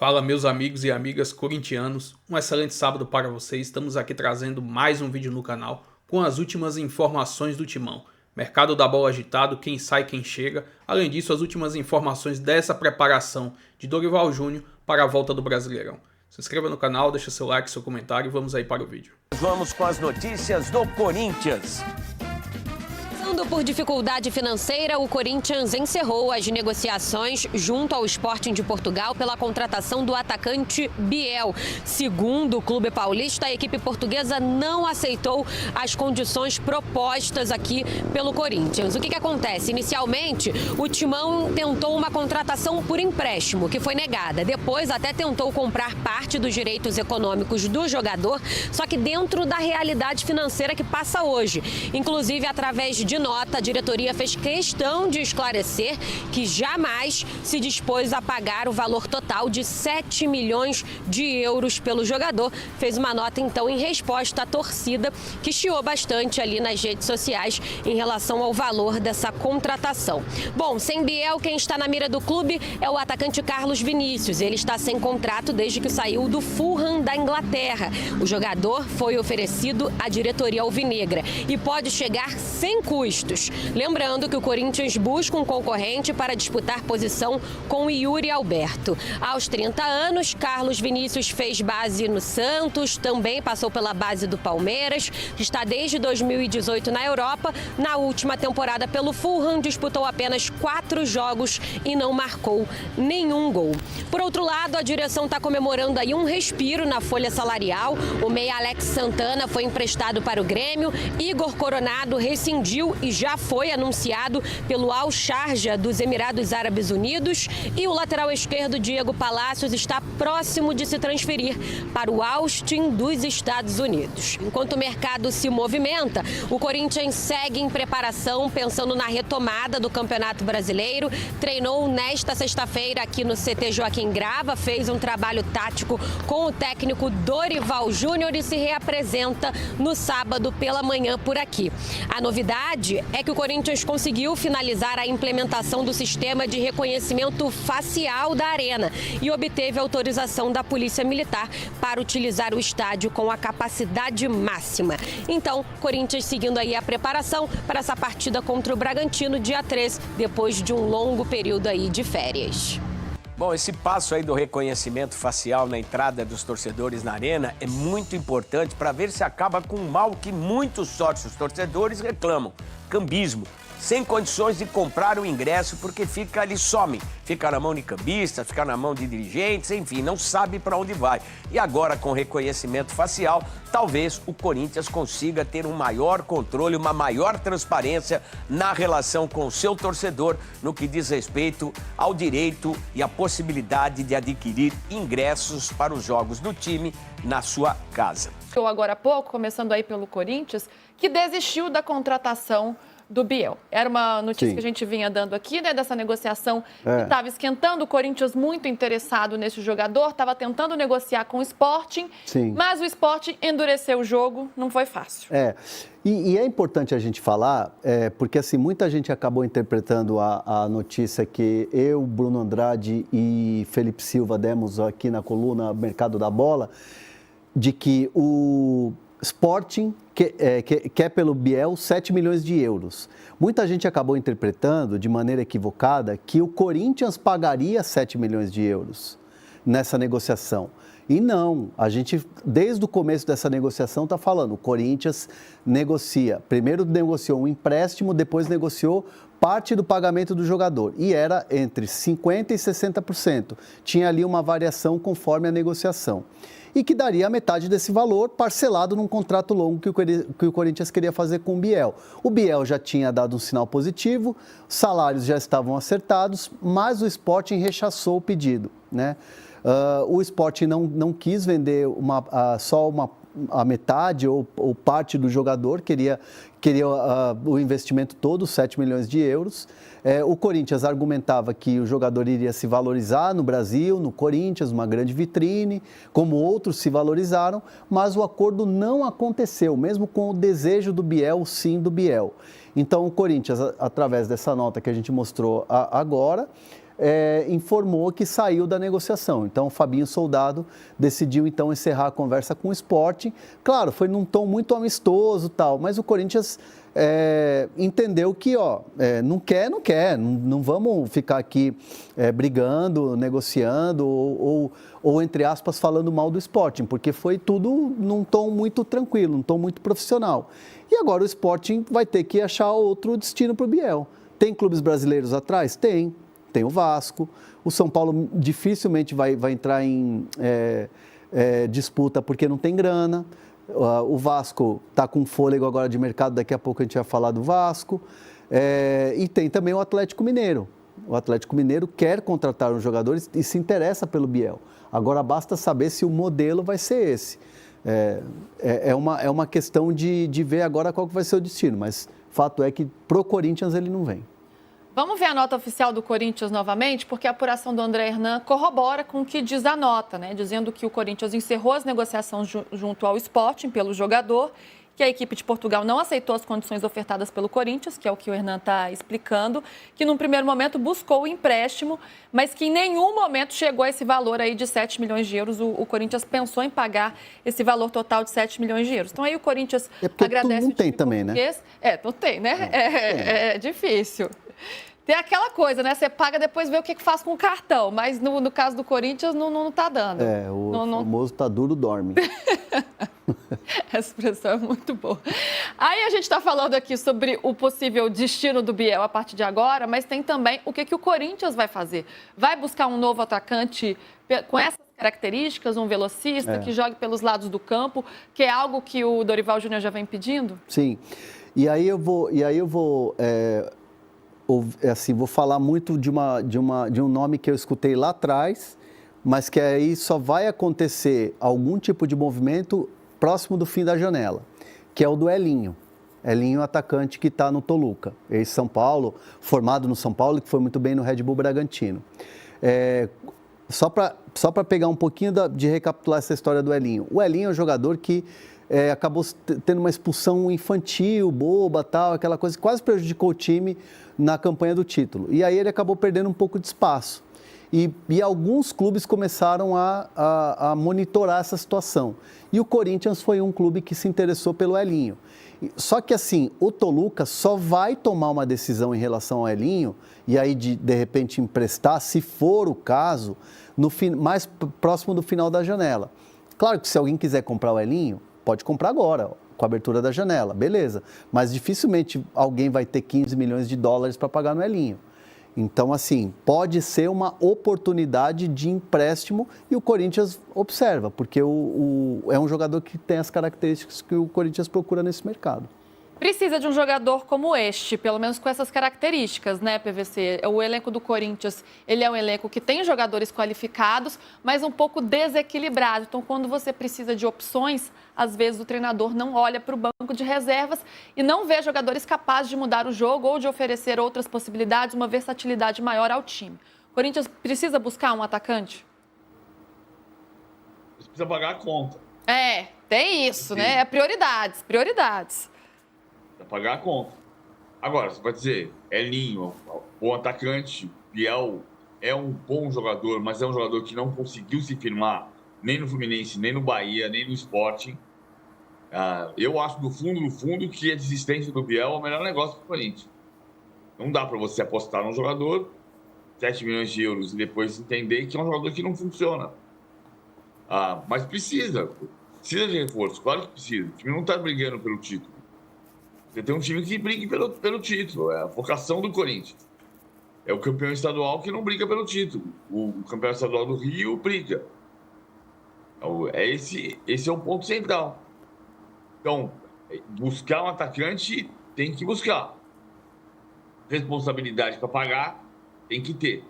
Fala, meus amigos e amigas corintianos, um excelente sábado para vocês. Estamos aqui trazendo mais um vídeo no canal com as últimas informações do Timão. Mercado da bola agitado, quem sai, quem chega. Além disso, as últimas informações dessa preparação de Dorival Júnior para a volta do Brasileirão. Se inscreva no canal, deixa seu like, seu comentário e vamos aí para o vídeo. Vamos com as notícias do Corinthians. Por dificuldade financeira, o Corinthians encerrou as negociações junto ao Sporting de Portugal pela contratação do atacante Biel. Segundo o clube paulista, a equipe portuguesa não aceitou as condições propostas aqui pelo Corinthians. O que acontece? Inicialmente, o Timão tentou uma contratação por empréstimo, que foi negada. Depois, até tentou comprar parte dos direitos econômicos do jogador, só que dentro da realidade financeira que passa hoje. Inclusive, através de nota, a diretoria fez questão de esclarecer que jamais se dispôs a pagar o valor total de 7 milhões de euros pelo jogador. Fez uma nota, então, em resposta à torcida, que chiou bastante ali nas redes sociais em relação ao valor dessa contratação. Bom, sem Biel, quem está na mira do clube é o atacante Carlos Vinícius. Ele está sem contrato desde que saiu do Fulham da Inglaterra. O jogador foi oferecido à diretoria alvinegra e pode chegar sem custos. Lembrando que o Corinthians busca um concorrente para disputar posição com o Yuri Alberto. Aos 30 anos, Carlos Vinícius fez base no Santos, também passou pela base do Palmeiras, está desde 2018 na Europa. Na última temporada pelo Fulham, disputou apenas 4 jogos e não marcou nenhum gol. Por outro lado, a direção está comemorando aí um respiro na folha salarial. O meia Alex Santana foi emprestado para o Grêmio, Igor Coronado rescindiu e já foi anunciado pelo Al Sharjah dos Emirados Árabes Unidos, e o lateral esquerdo Diego Palacios está próximo de se transferir para o Austin dos Estados Unidos. Enquanto o mercado se movimenta, o Corinthians segue em preparação, pensando na retomada do Campeonato Brasileiro. Treinou nesta sexta-feira aqui no CT Joaquim Grava, fez um trabalho tático com o técnico Dorival Júnior e se reapresenta no sábado pela manhã por aqui. A novidade é que o Corinthians conseguiu finalizar a implementação do sistema de reconhecimento facial da Arena e obteve autorização da Polícia Militar para utilizar o estádio com a capacidade máxima. Então, Corinthians seguindo aí a preparação para essa partida contra o Bragantino, dia 3, depois de um longo período aí de férias. Bom, esse passo aí do reconhecimento facial na entrada dos torcedores na arena é muito importante para ver se acaba com um mal que muitos sócios torcedores reclamam: cambismo. Sem condições de comprar o ingresso porque fica ali, some. Fica na mão de cambistas, fica na mão de dirigentes, enfim, não sabe para onde vai. E agora, com reconhecimento facial, talvez o Corinthians consiga ter um maior controle, uma maior transparência na relação com o seu torcedor no que diz respeito ao direito e à possibilidade de adquirir ingressos para os jogos do time na sua casa. Agora há pouco, começando aí pelo Corinthians, que desistiu da contratação do Biel. Era uma notícia que a gente vinha dando aqui, né, dessa negociação que estava esquentando. O Corinthians muito interessado nesse jogador, estava tentando negociar com o Sporting, mas o Sporting endureceu o jogo, não foi fácil. E é importante a gente falar, porque assim, muita gente acabou interpretando a notícia que eu, Bruno Andrade e Felipe Silva demos aqui na coluna Mercado da Bola, de que o Sporting quer pelo Biel 7 milhões de euros. Muita gente acabou interpretando de maneira equivocada que o Corinthians pagaria 7 milhões de euros nessa negociação. E não, a gente, desde o começo dessa negociação, está falando, o Corinthians negocia. Primeiro negociou um empréstimo, depois negociou parte do pagamento do jogador. E era entre 50% e 60%. Tinha ali uma variação conforme a negociação. E que daria a metade desse valor parcelado num contrato longo que o Corinthians queria fazer com o Biel. O Biel já tinha dado um sinal positivo, os salários já estavam acertados, mas o Sporting rechaçou o pedido, né? O Sporting não quis vender só a metade ou parte do jogador, queria o investimento todo, 7 milhões de euros. O Corinthians argumentava que o jogador iria se valorizar no Brasil, no Corinthians, uma grande vitrine, como outros se valorizaram, mas o acordo não aconteceu, mesmo com o desejo do Biel, o sim do Biel. Então, o Corinthians, através dessa nota que a gente mostrou agora, informou que saiu da negociação. Então, o Fabinho Soldado decidiu, então, encerrar a conversa com o Sporting. Claro, foi num tom muito amistoso e tal, mas o Corinthians entendeu que, não quer, não vamos ficar aqui brigando, negociando ou, entre aspas, falando mal do Sporting, porque foi tudo num tom muito tranquilo, num tom muito profissional. E agora o Sporting vai ter que achar outro destino para o Biel. Tem clubes brasileiros atrás? Tem o Vasco. O São Paulo dificilmente vai entrar em disputa porque não tem grana. O Vasco está com fôlego agora de mercado, daqui a pouco a gente vai falar do Vasco. E tem também o Atlético Mineiro. O Atlético Mineiro quer contratar os jogadores e se interessa pelo Biel. Agora basta saber se o modelo vai ser esse. É uma questão de ver agora qual que vai ser o destino, mas fato é que pro Corinthians ele não vem. Vamos ver a nota oficial do Corinthians novamente, porque a apuração do André Hernan corrobora com o que diz a nota, né? Dizendo que o Corinthians encerrou as negociações junto ao Sporting pelo jogador, que a equipe de Portugal não aceitou as condições ofertadas pelo Corinthians, que é o que o Hernan está explicando, que num primeiro momento buscou o empréstimo, mas que em nenhum momento chegou a esse valor aí de 7 milhões de euros. O Corinthians pensou em pagar esse valor total de 7 milhões de euros. Então aí o Corinthians agradece não tem também, né? Não tem, né? É difícil. Tem aquela coisa, né? Você paga, depois vê o que faz com o cartão. Mas no caso do Corinthians, não tá dando. O famoso tá duro, dorme. Essa expressão é muito boa. Aí a gente está falando aqui sobre o possível destino do Biel a partir de agora, mas tem também o que o Corinthians vai fazer. Vai buscar um novo atacante com essas características, um velocista que jogue pelos lados do campo, que é algo que o Dorival Júnior já vem pedindo? Sim. E aí eu vou falar muito de um nome que eu escutei lá atrás, mas que aí só vai acontecer algum tipo de movimento próximo do fim da janela, que é o do Elinho. Elinho, atacante que está no Toluca, ex-São Paulo, formado no São Paulo, que foi muito bem no Red Bull Bragantino. Só para pegar um pouquinho de recapitular essa história do Elinho. O Elinho é um jogador que acabou tendo uma expulsão infantil, boba, tal, aquela coisa que quase prejudicou o time na campanha do título. E aí ele acabou perdendo um pouco de espaço. E alguns clubes começaram a monitorar essa situação. E o Corinthians foi um clube que se interessou pelo Elinho. Só que assim, o Toluca só vai tomar uma decisão em relação ao Elinho, e aí de repente emprestar, se for o caso, mais próximo do final da janela. Claro que se alguém quiser comprar o Elinho, pode comprar agora, com a abertura da janela, beleza. Mas dificilmente alguém vai ter 15 milhões de dólares para pagar no Elinho. Então, assim, pode ser uma oportunidade de empréstimo e o Corinthians observa, porque é um jogador que tem as características que o Corinthians procura nesse mercado. Precisa de um jogador como este, pelo menos com essas características, né, PVC? O elenco do Corinthians, ele é um elenco que tem jogadores qualificados, mas um pouco desequilibrado. Então, quando você precisa de opções, às vezes o treinador não olha para o banco de reservas e não vê jogadores capazes de mudar o jogo ou de oferecer outras possibilidades, uma versatilidade maior ao time. O Corinthians precisa buscar um atacante? Precisa pagar a conta. Tem isso, né? Prioridades. Pagar a conta. Agora, você vai dizer, Elinho, bom atacante, Biel é um bom jogador, mas é um jogador que não conseguiu se firmar nem no Fluminense, nem no Bahia, nem no Sporting. Eu acho, no fundo, que a desistência do Biel é o melhor negócio para o Corinthians. Não dá para você apostar num jogador, 7 milhões de euros, e depois entender que é um jogador que não funciona. Mas precisa de reforço, claro que precisa. O time não está brigando pelo título. Você tem um time que brigue pelo título, é a vocação do Corinthians. É o campeão estadual que não briga pelo título. O campeão estadual do Rio briga. Então, esse é o ponto central. Então, buscar um atacante tem que buscar. Responsabilidade para pagar tem que ter.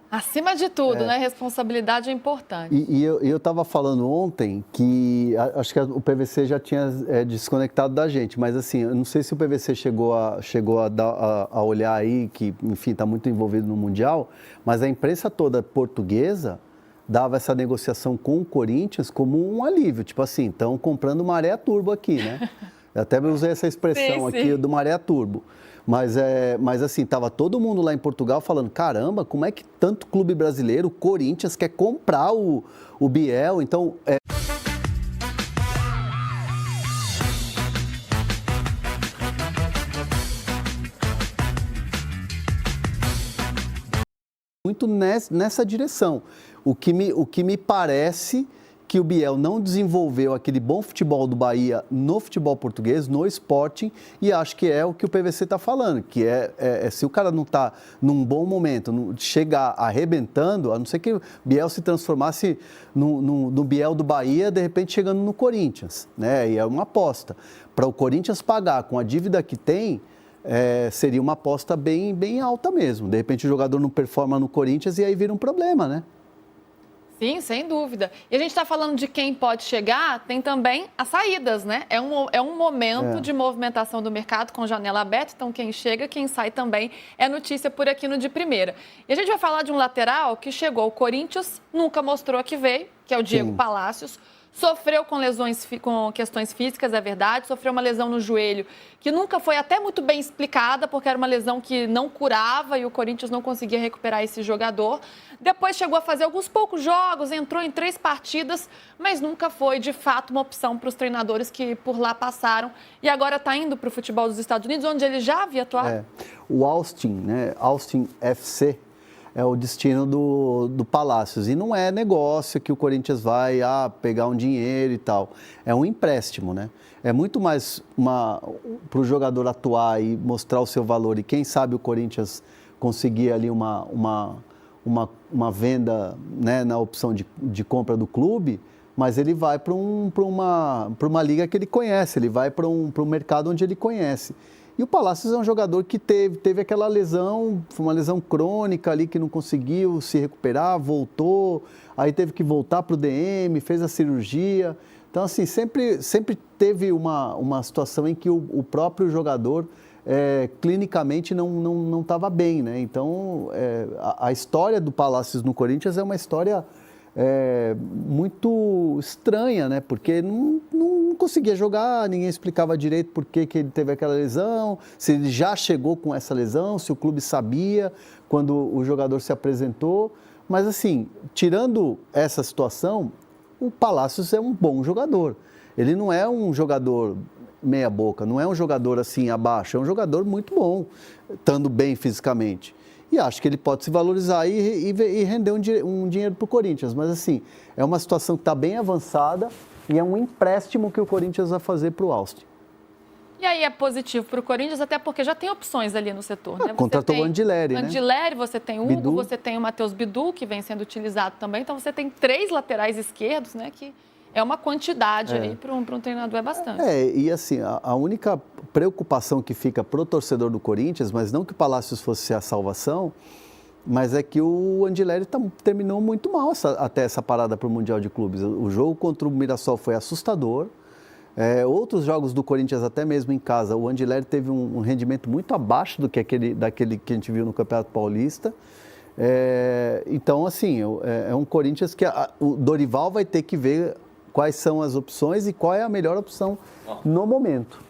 Acima de tudo, né? Responsabilidade é importante. E eu estava falando ontem que acho que o PVC já tinha desconectado da gente, mas assim, eu não sei se o PVC chegou a olhar aí, que enfim está muito envolvido no Mundial, mas a imprensa toda portuguesa dava essa negociação com o Corinthians como um alívio, tipo assim, estão comprando maré turbo aqui, né? Eu até usei essa expressão aqui do maré turbo. Mas assim, estava todo mundo lá em Portugal falando, caramba, como é que tanto clube brasileiro, o Corinthians, quer comprar o Biel? Então, muito nessa direção. O que me parece que o Biel não desenvolveu aquele bom futebol do Bahia no futebol português, no Sporting, e acho que é o que o PVC está falando, que se o cara não está num bom momento, chegar arrebentando, a não ser que o Biel se transformasse no Biel do Bahia, de repente chegando no Corinthians, né? E é uma aposta. Para o Corinthians pagar com a dívida que tem, seria uma aposta bem, bem alta mesmo. De repente o jogador não performa no Corinthians e aí vira um problema, né? Sim, sem dúvida. E a gente está falando de quem pode chegar, tem também as saídas, né? É um momento de movimentação do mercado com janela aberta, então quem chega, quem sai também é notícia por aqui no De Primeira. E a gente vai falar de um lateral que chegou ao Corinthians, nunca mostrou a que veio, que é o Diego Palacios. Sofreu com questões físicas, é verdade, sofreu uma lesão no joelho que nunca foi até muito bem explicada, porque era uma lesão que não curava e o Corinthians não conseguia recuperar esse jogador. Depois chegou a fazer alguns poucos jogos, entrou em 3 partidas, mas nunca foi, de fato, uma opção para os treinadores que por lá passaram. E agora está indo para o futebol dos Estados Unidos, onde ele já havia atuado. O Austin, né? Austin FC, é o destino do Palacios. E não é negócio que o Corinthians vai pegar um dinheiro e tal. É um empréstimo, né? É muito mais para o jogador atuar e mostrar o seu valor. E quem sabe o Corinthians conseguir ali uma venda, né, na opção de compra do clube, mas ele vai para uma liga que ele conhece, ele vai para um mercado onde ele conhece. E o Palacios é um jogador que teve aquela lesão, foi uma lesão crônica ali que não conseguiu se recuperar, voltou, aí teve que voltar para o DM, fez a cirurgia. Então, assim, sempre teve uma situação em que o próprio jogador clinicamente não estava bem, né? Então, a história do Palacios no Corinthians é uma história muito estranha, né? Porque não conseguia jogar, ninguém explicava direito por que ele teve aquela lesão, se ele já chegou com essa lesão, se o clube sabia quando o jogador se apresentou. Mas, assim, tirando essa situação, o Palacios é um bom jogador. Ele não é um jogador meia boca, não é um jogador assim abaixo, é um jogador muito bom, estando bem fisicamente. E acho que ele pode se valorizar e render um dinheiro para o Corinthians. Mas, assim, é uma situação que está bem avançada e é um empréstimo que o Corinthians vai fazer para o Austin. E aí é positivo para o Corinthians, até porque já tem opções ali no setor, né? Contratou o Andileri, né? Andileri, você tem o Hugo, Bidu. Você tem o Matheus Bidu, que vem sendo utilizado também. Então, você tem 3 laterais esquerdos, né? Que é uma quantidade aí para um treinador, é bastante. E assim, a única preocupação que fica pro torcedor do Corinthians, mas não que o Palacios fosse a salvação, mas é que o Andileri terminou muito mal até essa parada para o Mundial de Clubes. O jogo contra o Mirassol foi assustador. Outros jogos do Corinthians, até mesmo em casa, o Andileri teve um rendimento muito abaixo daquele que a gente viu no Campeonato Paulista. Então, assim, é um Corinthians que o Dorival vai ter que ver quais são as opções e qual é a melhor opção no momento.